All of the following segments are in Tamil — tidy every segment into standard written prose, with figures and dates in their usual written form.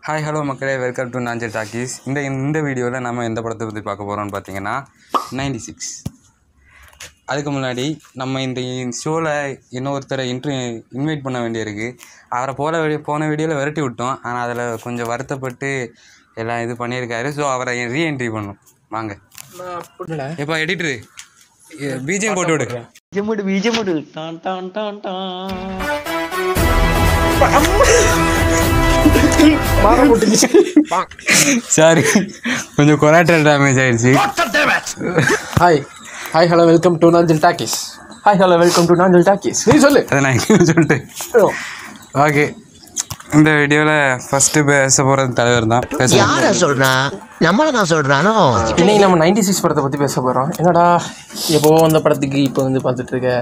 ஹாய் ஹலோ மக்களே, வெல்கம் டு நாஞ்சல் டாக்கீஸ். இந்த வீடியோவில் நம்ம எந்த படத்தை பற்றி பார்க்க போகிறோம்னு பார்த்தீங்கன்னா 96. அதுக்கு முன்னாடி நம்ம இந்த ஷோவில் இன்னொருத்தரை இன்வைட் பண்ண வேண்டியிருக்கு. அவரை போன வீடியோவில் விரட்டி விட்டோம். ஆனால் அதில் கொஞ்சம் வருத்தப்பட்டு எல்லாம் இது பண்ணியிருக்காரு. ஸோ அவரை ரீஎன்ட்ரி பண்ணோம். வாங்க எப்போ எடிட்ரு பிஜிஎம் போட்டு விடு. சாரி, கொஞ்சம் கொலாட்ரல் டேமேஜ் ஆயிடுச்சு. Hi hello welcome to Nanjil talkies. Hi hello welcome to Nanjil talkies. நீ சொல்லு. அதை நான் சொல்லிட்டு ஓகே. இந்த வீடியோவில் ஃபஸ்ட்டு பேச போகிறது தலைவர் தான். யாரை சொல்கிறா? நம்மளை நான் சொல்கிறானோ. இன்னைக்கு நம்ம 96 படத்தை பற்றி பேச போகிறோம். என்னடா எப்போ அந்த படத்துக்கு இப்போ வந்து பார்த்துட்ருக்க,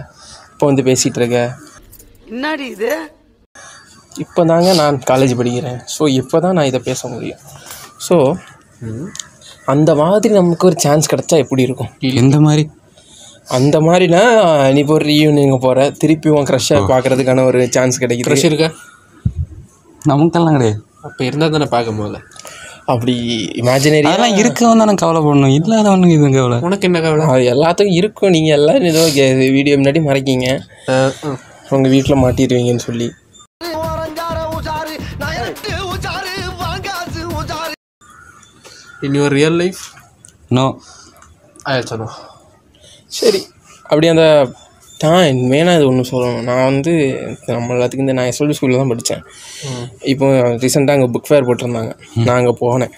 இப்போ வந்து பேசிகிட்டு இருக்க. என்னடி இது? இப்போ தாங்க நான் காலேஜ் படிக்கிறேன். ஸோ இப்போ தான் நான் இதை பேச முடியும். ஸோ அந்த மாதிரி நமக்கு ஒரு சான்ஸ் கிடச்சா எப்படி இருக்கும்? எந்த மாதிரி? அந்த மாதிரினா நீ இப்போ ஒரு ரீயூனியனுக்கு போகிற, திருப்பி உன் க்ரஷ்ஷை பார்க்குறதுக்கான ஒரு சான்ஸ் கிடைக்குது. க்ரஷ் இருக்கா? நமக்கெல்லாம் கிடையாது. அப்போ இருந்தால் தானே பார்க்க போகல. அப்படி இமேஜினரி அதெல்லாம் இருக்கவன் தானே கவலைப்படணும், இல்லாதவனுக்கு இது கவலை. உனக்கு என்ன கவலை? அது எல்லாத்துக்கும் இருக்கும். நீங்கள் எல்லோரும் ஏதோ வீடியோ முன்னாடி மறைக்கிங்க, உங்கள் வீட்டில் மாட்டிடுவீங்கன்னு சொல்லி. In your real life no ஆயிடுச்சோ? சரி, அப்படி அந்த மெயினாக இது ஒன்று சொல்லணும். நான் வந்து நம்ம எல்லாத்துக்கும் இந்த நான் எஸ்எல்பி ஸ்கூலில் தான் படித்தேன். இப்போ ரீசெண்டாக அங்கே புக் ஃபேர் போட்டிருந்தாங்க. நான் அங்கே போனேன்.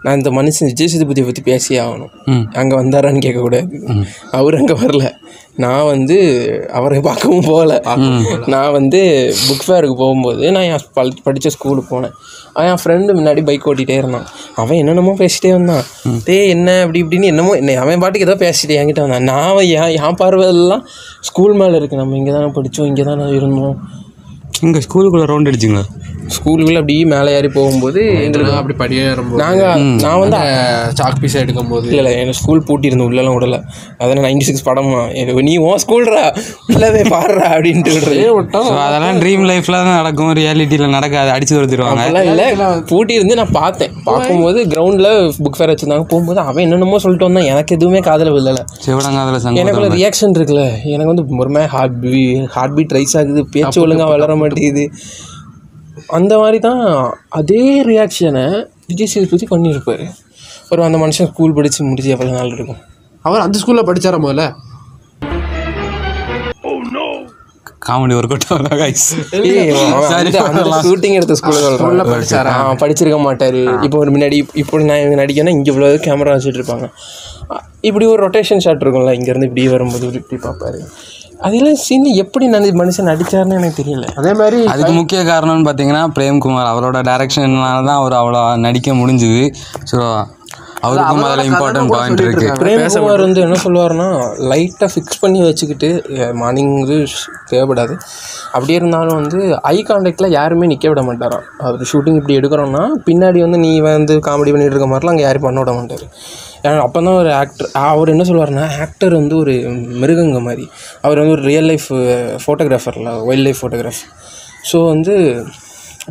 நான் இந்த மனுஷன் விஜய் சேதுபதியை பற்றி பேசியே ஆகணும். அங்கே வந்தாரான்னு கேட்கக்கூடாது. அவர் அங்கே வரல. நான் வந்து அவரை பார்க்கவும் போகலை. நான் வந்து புக் ஃபேருக்கு போகும்போது நான் என் படித்த ஸ்கூலுக்கு போனேன். என் ஃப்ரெண்டு முன்னாடி பைக் ஓட்டிகிட்டே இருந்தான். அவன் என்னென்னமோ பேசிகிட்டே வந்தான். என்ன அப்படி இப்படின்னு என்னமோ அவன் பாட்டுக்கு ஏதோ பேசிட்டு என்கிட்ட வந்தான். நான் என் பார்வையெல்லாம் ஸ்கூல் மேலே இருக்குது. நம்ம இங்கே தானே படித்தோம், இங்கே தானே இருந்தோம். இங்கே ஸ்கூலுக்குள்ளே ரவுண்ட் அடிச்சிங்களா? ஸ்கூலுக்குள்ளே அப்படி மேலே ஏறி போகும்போது எங்களுக்கு அப்படி படியேறும்போது நான் வந்து சாக் பீஸை எடுக்கும்போது இல்லை எனக்கு ஸ்கூல் பூட்டியிருந்தேன், உள்ளெல்லாம் விடலை. அதனால் 96 படமா நீ உன் ஸ்கூல்ரா உள்ளவே பாடுறா அப்படின்ட்டு விடுறது. அதெல்லாம் ட்ரீம் லைஃப்பில் தான் நடக்கும், ரியாலிட்டியில் நடக்காது. அடிச்சு வருத்திடுவாங்க. அதெல்லாம் இல்லை, பூட்டியிருந்து நான் பார்த்தேன். பார்க்கும்போது கிரவுண்டில் புக் ஃபேர் வச்சுருந்தாங்க. போகும்போது அவன் என்னென்னமோ சொல்லிட்டு வந்தான். எனக்கு எதுவுமே காதில் விழலை. சிவடங்காதில் எனக்குள்ள ரியாக்ஷன் இருக்குல்ல, எனக்கு வந்து ஒரு மாதிரி ஹார்ட் பீட் ரைஸ் ஆகுது, பேச்சு ஒழுங்காக வளர மாட்டேங்குது. அந்த மாதிரி தான் அதே ரியாக்ஷனை விஜய் சேதுபதி பண்ணியிருப்பார். ஒரு அந்த மனுஷன் ஸ்கூல் படித்து முடிச்சு எவ்வளோ நாள் இருக்கும்? அவர் அந்த ஸ்கூலில் படித்தாரா முதல்ல? காமெடி ஒர்க் அவுட் ஷூட்டிங் எடுத்த ஸ்கூலில் படிச்சிருக்க மாட்டார். இப்போ ஒரு முன்னாடி இப்போ நான் நடிக்கன்னா இங்கே இவ்வளோ கேமரா வச்சுட்டு இருப்பாங்க. இப்படி ஒரு ரொட்டேஷன் ஷாட் இருக்கும்ல, இங்கேருந்து இப்படி வரும்போது இப்படி பார்ப்பாரு. அதெல்லாம் சீன் எப்படி மனுஷன் நடித்தார்னு எனக்கு தெரியல. அதே மாதிரி அதுக்கு முக்கிய காரணம்னு பார்த்தீங்கன்னா பிரேம்குமார் அவரோட டைரக்ஷன்னால தான் அவர் அவ்வளோ நடிக்க முடிஞ்சுது. ஸோ அவருக்கும் அதில் இம்பார்ட்டன்ட் பாயிண்ட் இருக்குது. பிரேம்குமார் வந்து என்ன சொல்லுவார்னா, லைட்டாக ஃபிக்ஸ் பண்ணி வச்சுக்கிட்டு மார்னிங் வந்து தேவைப்படாது. அப்படியே இருந்தாலும் வந்து ஐ கான்டாக்டில் யாருமே நிற்க விட மாட்டாராம். அவர் ஷூட்டிங் இப்படி எடுக்கிறோன்னா பின்னாடி வந்து நீ வந்து காமெடி பண்ணிகிட்டு இருக்க மாதிரிலாம் அங்கே யாரும் பண்ண விட மாட்டார். ஏன்னா அப்போ தான் ஒரு ஆக்டர். அவர் என்ன சொல்லுவார்னா, ஆக்டர் வந்து ஒரு மிருகங்க மாதிரி. அவர் வந்து ஒரு ரியல் லைஃப் ஃபோட்டோகிராஃபரில், வைல்ட் லைஃப் ஃபோட்டோகிராஃபர். ஸோ வந்து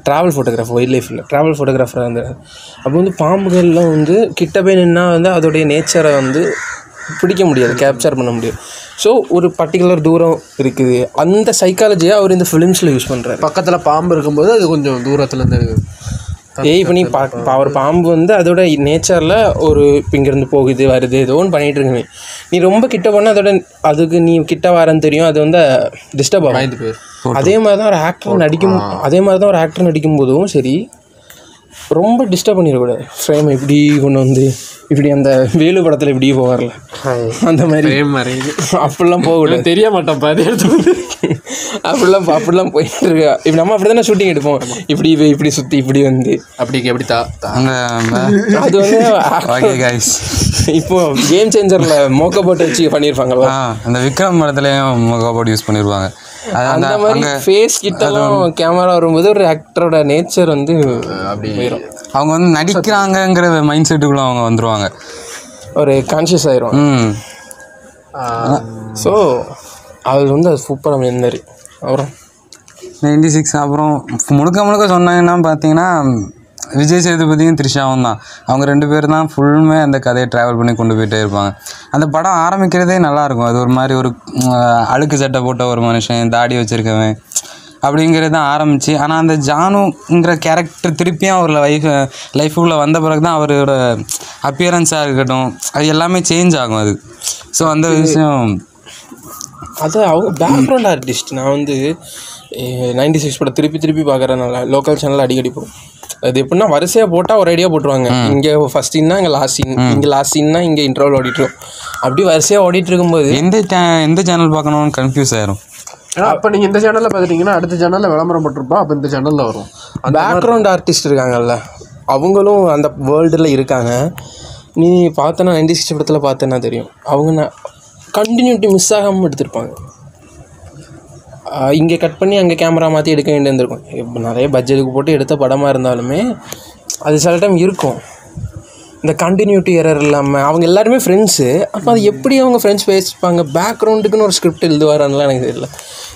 ட்ராவல் ஃபோட்டோகிராஃபர், வைல்ட் லைஃப்பில் ட்ராவல் ஃபோட்டோகிராஃபராக இருந்தார். அப்போ வந்து பாம்புகள்லாம் வந்து கிட்ட போய் நின்னா வந்து அதோடைய நேச்சரை வந்து பிடிக்க முடியாது, கேப்சர் பண்ண முடியாது. ஸோ ஒரு பர்டிகுலர் தூரம் இருக்குது. அந்த சைக்காலஜியை அவர் இந்த ஃபிலிம்ஸில் யூஸ் பண்ணுறாரு. பக்கத்தில் பாம்பு இருக்கும்போது அது கொஞ்சம் தூரத்துலேருந்து இப்போ நீ ஒரு பாம்பு வந்து அதோட நேச்சரில் ஒரு இப்போ இங்கேருந்து போகுது வருது ஏதோ ஒன்று பண்ணிகிட்டு இருக்குங்க. நீ ரொம்ப கிட்ட போனால் அதோட அதுக்கு நீ கிட்ட வரன்னு தெரியும், அது வந்து டிஸ்டர்ப் ஆகும். அதே மாதிரி தான் ஒரு ஆக்டர் நடிக்கும்போதும் சரி, ரொம்ப டிஸ்டர்ப் பண்ணிடக்கூடாது. ஃப்ரேம் இப்படி கொண்டு வந்து இப்படி அந்த வேலு படத்தில் இப்படி போவார்ல, அந்த மாதிரி அப்படிலாம் போகக்கூடாது. தெரிய மாட்டோம் பாதி எடுத்து அப்படிலாம் போயிட்டு இருக்கா. இப்போ நம்ம அப்படி தானே ஷூட்டிங் எடுப்போம். இப்படி சுற்றி இப்படி வந்து எப்படி அது வந்து இப்போ கேம் சேஞ்சரில் மோக்க போட்டு வச்சு பண்ணியிருப்பாங்களா, அந்த விக்ரம் படத்துலேயும் மோக்க போட்டு யூஸ் பண்ணியிருப்பாங்க. அந்த மாதிரி ஃபேஸ் கிட்டலாம் கேமரா வரும்போது ஒரு ஆக்டரோட நேச்சர் வந்து அப்படி போயிடும். அவங்க வந்து நடிக்கிறாங்கங்கிற மைண்ட் செட்டுக்குள்ளே அவங்க வந்துடுவாங்க, ஒரு கான்ஷியஸ் ஆயிரும். ஸோ அது வந்து அது சூப்பராக இருந்தார். அப்புறம் 96 அப்புறம் முழுக்க சொன்னாங்கன்னா பார்த்தீங்கன்னா விஜய் சேதுபதியும் த்ரிஷாவும் தான். அவங்க 2 பேர் தான் ஃபுல்லுமே அந்த கதையை ட்ராவல் பண்ணி கொண்டு போயிட்டே இருப்பாங்க. அந்த படம் ஆரம்பிக்கிறதே நல்லாயிருக்கும். அது ஒரு மாதிரி ஒரு அழுக்கு சட்டை போட்ட ஒரு மனுஷன், தாடி வச்சுருக்கவன் அப்படிங்கிறது தான் ஆரம்பிச்சு. ஆனால் அந்த ஜானுங்கிற கேரக்டர் திருப்பியும் அவர் லைஃபுக்குள்ளே வந்த பிறகு தான் அவரோட அப்பியரன்ஸாக இருக்கட்டும் அது எல்லாமே சேஞ்ச் ஆகும் அது. ஸோ அந்த விஷயம் அது அவங்க பேக்ரவுண்ட் ஆர்டிஸ்ட். நான் வந்து 96 படம் திருப்பி பார்க்குறதுனால லோக்கல் சேனலில் அடிக்கடி போகும். அது எப்படின்னா வரிசையாக போட்டால் ஒரு ஐடியா போட்டுருவாங்க. இங்கே ஃபஸ்ட் சீன்னா இங்கே லாஸ்ட் சீன், இங்கே லாஸ்ட் சீன்னா இங்கே இன்டர்வல் ஓடிட்டுரும். அப்படி வரிசையாக ஓடிட்டு இருக்கும்போது எந்த சேனல் பார்க்கணும்னு கன்ஃபியூஸ் ஆயிரும். அப்போ நீங்கள் இந்த சேனலில் பார்த்துட்டிங்கன்னா அடுத்த சேனலில் விளம்பரம் போட்டிருப்போம். அப்போ இந்த சேனலில் வரும். பேக்ரவுண்ட் ஆர்டிஸ்ட் இருக்காங்கல்ல, அவங்களும் அந்த வேர்ல்டில் இருக்காங்க. நீ பார்த்தனா 96 படத்தில் பார்த்தேன்னா தெரியும். அவங்க கண்டினியூட்டி மிஸ் ஆகாமல் எடுத்திருப்பாங்க. இங்கே கட் பண்ணி அங்கே கேமரா மாற்றி எடுக்க வேண்டியிருந்திருக்கும். இப்போ நிறைய பட்ஜெட்டுக்கு போட்டு எடுத்த படமாக இருந்தாலுமே அது சில டைம் இருக்கும். இந்த கண்டினியூட்டி எரர் இல்லாமல் அவங்க எல்லாருமே ஃப்ரெண்ட்ஸு. அப்போ அது எப்படி அவங்க ஃப்ரெண்ட்ஸ் பேசிப்பாங்க? பேக்ரவுண்டுக்குன்னு ஒரு ஸ்கிரிப்ட் எழுதுவாரான்லாம் எனக்கு தெரியல.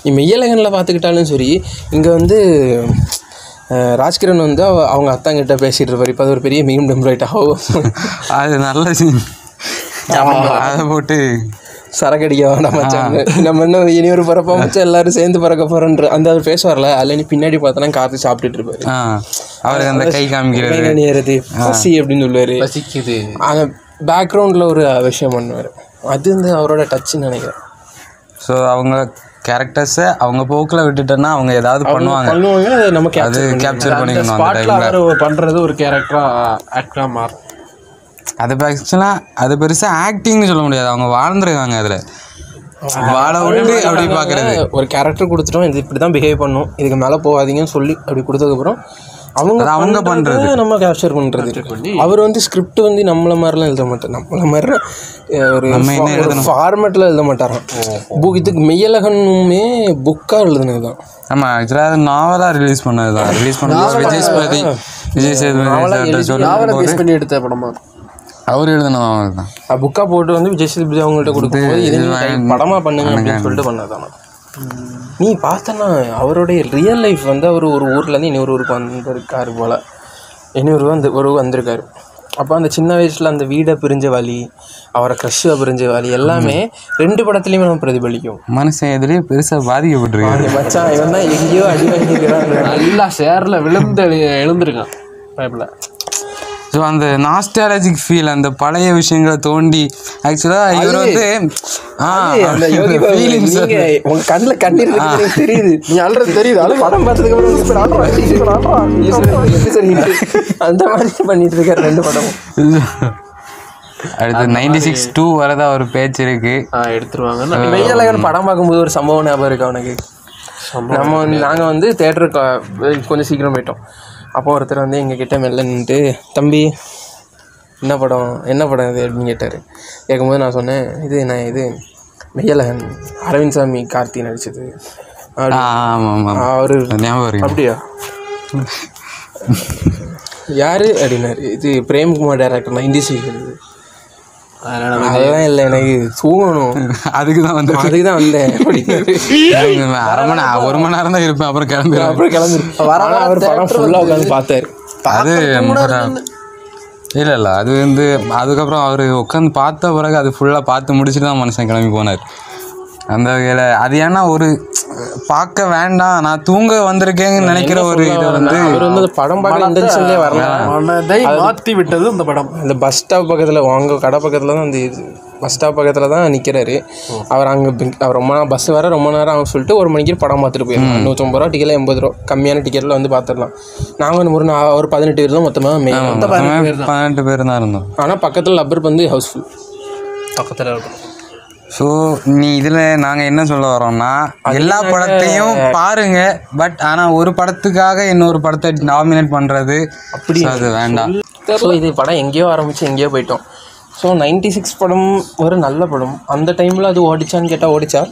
நீ மெய்யழகனில் பார்த்துக்கிட்டாலும் சரி, இங்கே வந்து ராஜ்கிரண் வந்து அவங்க அத்தாங்கிட்ட பேசிகிட்டு இருப்பார். இப்போ அது ஒரு பெரிய மீம் டெம்ப்ளேட் ஆகும். அது நல்ல சீன். அதை போட்டு சரக்கடிக்க வேண்டாம் மச்சான், நம்ம இன்னும் இனி ஒரு பறப்பா மச்சான் எல்லாரும் சேர்ந்து பறக்க போகிறோன்ற அந்த அவர் பேசுவார்ல. அதில் நீ பின்னாடி பார்த்தோன்னா காற்று சாப்பிட்டுட்டு இருப்பாரு. அவருக்கு அந்த கை காமிக்கிறது பசி அப்படின்னு சொல்லுவார். பசிக்குது. அந்த பேக்ரவுண்டில் ஒரு விஷயம் பண்ணுவார். அது வந்து அவரோட டச்சுன்னு நினைக்கிறேன். ஸோ அவங்க கேரக்டர்ஸை அவங்க போக்கில் விட்டுட்டோன்னா அவங்க ஏதாவது பண்ணுவாங்க. அதை நம்ம அது கேப்சர் பண்ணிக்கணும். அந்த ஸ்பாட்டில் டைமில் அவர் பண்ணுறது ஒரு கேரக்டராக ஆக்டராக மாறும். அது ஆக்சுவலாக அது பெருசாக ஆக்டிங்னு சொல்ல முடியாது. அவங்க வாழ்ந்துருக்காங்க. அதில் வாழ விட்டு அப்படி பார்க்குறது. ஒரு கேரக்டர் கொடுத்துட்டோம், இது இப்படி தான் பிஹேவ் பண்ணும், இதுக்கு மேலே போகாதீங்கன்னு சொல்லி அப்படி கொடுத்ததுக்கப்புறம் அவங்க பண்ணுறது நம்ம கேப்சர் பண்ணுறது. அவர் வந்து ஸ்கிரிப்ட் வந்து நம்மளை மாதிரிலாம் எழுத மாட்டார். நம்மளை மாதிரி ஒரு ஃபார்மேட்டில் எழுத மாட்டாராம். இதுக்கு மெய்யழகனுமே புக்காக எழுதுனது தான். ஆமாம், ஆக்சுவலாக அது நாவலாக ரிலீஸ் பண்ணது தான். ரிலீஸ் பண்ணது விஜய் சேதுபதி பண்ணி எடுத்த படமா அவர் எழுதினது தான். புக்காக போட்டு வந்து விஜய் சேதுபதி அவங்கள்ட்ட கொடுக்கும்போது இது படமாக பண்ணுங்க அப்படின்னு சொல்லிட்டு பண்ணதானா. நீ பார்த்தனா அவருடைய ரியல் லைஃப் வந்து அவர் ஒரு ஊர்லேருந்து இன்னொரு ஊருக்கு வந்திருக்காரு போல். இன்னொரு வந்திருக்காரு. அப்போ அந்த சின்ன வயசில் அந்த வீடை பிரிஞ்ச வழி, அவரை க்ரஷ்ஷை பிரிஞ்ச வழி எல்லாமே 2 படத்துலையுமே நம்ம பிரதிபலிக்கும். மனுஷன் எதுலேயே பெருசாக பாதிக்கப்பட்டிருக்காரு. மச்சான் இவன் தான் எங்கேயோ அடி வாங்கிக்கிறான். நல்லா ஷேரில் எழுந்திருக்கான் பைப்பில். ஸோ அந்த நாஸ்டாலஜிக் ஃபீல், அந்த பழைய விஷயங்களை தோண்டி ஆக்சுவலாக இவர் வந்து உங்க கண்ணில் கண்ணீர் தெரியுது, நீ அல்றது தெரியுது. அது படம் பார்த்ததுக்கு அந்த மாதிரி பண்ணிட்டு இருக்காரு 2 படமும். அடுத்து 96 2 வரதா ஒரு பேச்சு இருக்கு, எடுத்துருவாங்க. மெய்யழகன் படம் பார்க்கும்போது ஒரு சம்பவம் ஞாபகம் இருக்கு அவனுக்கு. நாங்கள் வந்து தேட்டருக்கு கொஞ்சம் சீக்கிரம் போயிட்டோம். அப்போ ஒருத்தர் வந்து எங்ககிட்ட மெல்ல நின்றுட்டு, தம்பி என்ன படம் இது அப்படின்னு கேட்டார். கேட்கும்போது நான் சொன்னேன், இது மெய்யழகன், அரவிந்த் சாமி கார்த்தி நடிச்சது. அவரு அப்படியா யார் அப்படின்னாரு. இது பிரேம்குமார் டைரக்டர் 96. அதெல்லாம் இல்லை, எனக்கு தூங்கணும், அதுக்கு தான் வந்தேன் அரை மணி 1 மணி நேரம் தான் இருப்பேன், அப்புறம் கிளம்பி அவர் படம் ஃபுல்லாக உட்காந்து பார்த்தாரு. அது இல்லை அது வந்து அதுக்கப்புறம் அவர் உட்காந்து பார்த்த பிறகு அது ஃபுல்லாக பார்த்து முடிச்சுட்டு தான் மனுஷன் கிளம்பி போனார். அந்த வகையில் அது ஏன்னா ஒரு பார்க்க வேண்டாம், நான் தூங்க வந்திருக்கேன்னு நினைக்கிற ஒரு இது வந்து படம் பார்க்க இன்டென்ஷன்லேயே வரலாம், மாற்றி விட்டது இந்த படம். இந்த பஸ் ஸ்டாப் பக்கத்தில் உங்கள் கடை பக்கத்தில் தான் அந்த இது பஸ் ஸ்டாப் பக்கத்தில் தான் நிற்கிறாரு அவர். அவர் ரொம்ப நேரம் பஸ் வர ரொம்ப நேரம் ஆகும் சொல்லிட்டு 1 மணிக்கு படம் பார்த்துட்டு போயிருந்தோம். 150 ரூபா டிக்கெட்டில் 80 ரூபா கம்மியான டிக்கெட்டில் வந்து பார்த்துடலாம். நாங்கள் ஒரு 18 பேர் தான் மொத்தமாக 18 பேர் தான் இருந்தோம். ஆனால் பக்கத்தில் லப்பர் வந்து ஹவுஸ்ஃபுல் பக்கத்தில் இருக்கும். ஸோ நீ இதில் நாங்கள் என்ன சொல்ல வரோம்னா, எல்லா படத்தையும் பாருங்க, பட் ஆனால் ஒரு படத்துக்காக இன்னொரு படத்தை நாமினேட் பண்ணுறது அப்படி அது வேண்டாம். ஸோ இது படம் எங்கேயோ ஆரம்பித்து எங்கேயோ போயிட்டோம். ஸோ 96 படம் ஒரு நல்ல படம். அந்த டைமில் அது ஓடிச்சான்னு கேட்டால் ஓடிச்சு,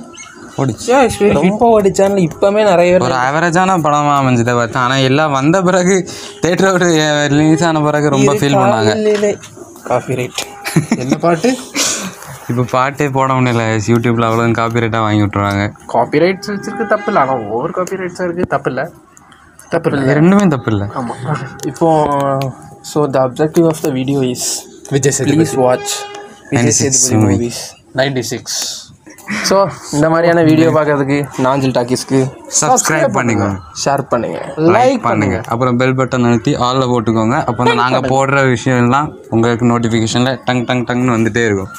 ரொம்ப ஓடிச்சான்னு. இப்போமே நிறைய ஒரு ஆவரேஜான படமாக அமைஞ்சதை பார்த்தேன். ஆனால் எல்லாம் வந்த பிறகு தேட்டரோட ரிலீஸ் ஆன பிறகு ரொம்ப ஃபீல் பண்ணாங்க. காப்பி ரைட் என்ன பாட்டு இப்போ பாட்டே போட முடியல யூடியூப்பில், அவ்வளோ காப்பி ரைட்டாக வாங்கி விட்டுருவாங்க. காப்பி ரைட்ஸ் வச்சுருக்கு தப்பு இல்லை, ஆனால் ஓவர் காப்பி ரைட்ஸாக இருக்குது தப்பு இல்லை. தப்பு இல்லை. இது ரெண்டுமே தப்பு இல்லை. ஆமாம். இப்போ so the objective of the video is Vijay Sethupathi please watch Vijay Sethupathi movie. Movies. 96. So இந்த மாதிரியான வீடியோ பார்க்கறதுக்கு நாஞ்சில் டாக்கீஸ்க்கு சப்ஸ்கிரைப் பண்ணிக்கோங்க, ஷேர் பண்ணுங்க, லைக் பண்ணுங்க, அப்புறம் பெல் பட்டன் அழுத்தி ஆலில் போட்டுக்கோங்க. அப்போ தான் நாங்கள் போடுற விஷயம் எல்லாம் உங்களுக்கு நோட்டிஃபிகேஷனில் டங்னு வந்துட்டே இருக்கும்.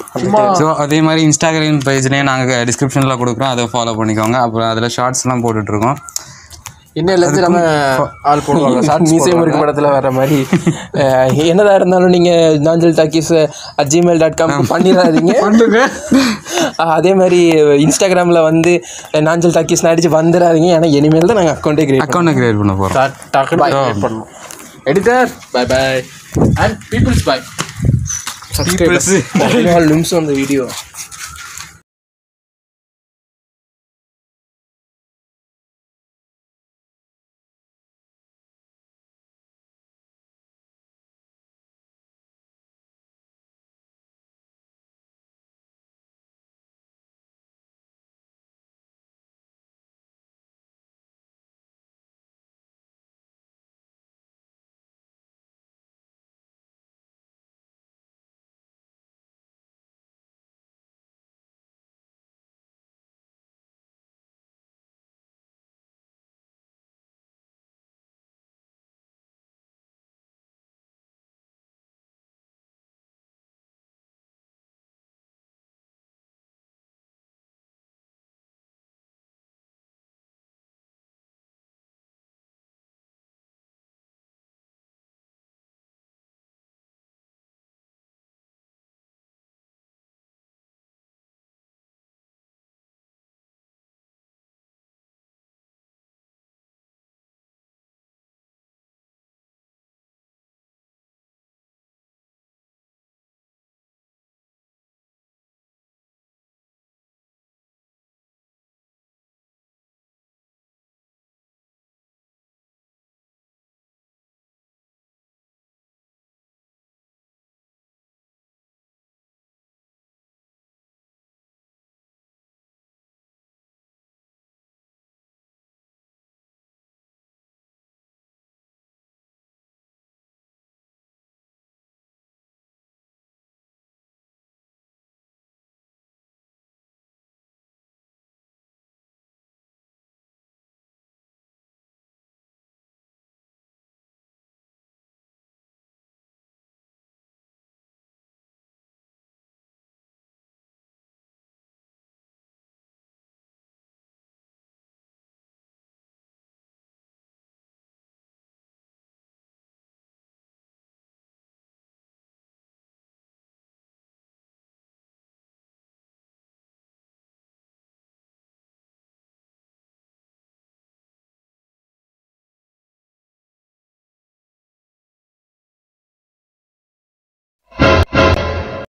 ஸோ அதே மாதிரி இன்ஸ்டாகிராம் பேஜ்லேயும் நாங்கள் டிஸ்கிரிப்ஷனில் கொடுக்குறோம், அதை ஃபாலோ பண்ணிக்கோங்க. அப்புறம் அதில் ஷார்ட்ஸ்லாம் போட்டுட்ருக்கோம். இன்னிலேருந்து நம்ம ஆள் போடுவாங்க. மியூசியம் இருக்கு படத்தில் வர மாதிரி என்னதான் இருந்தாலும் நீங்கள் நாஞ்சில் டாக்கீஸ் @gmail.com பண்ணிடாதீங்க. அதே மாதிரி இன்ஸ்டாகிராமில் வந்து நாஞ்சில் டாக்கீஸ் அடிச்சு வந்துடாதீங்க. ஏன்னா இனிமேல் தான் நாங்கள் அக்கௌண்ட்டை கிரியேட் பண்ண போகிறோம். டக்குன்னு பண்ணணும். Editor bye bye and peoples bye. நிமிஷம் அந்த வீடியோ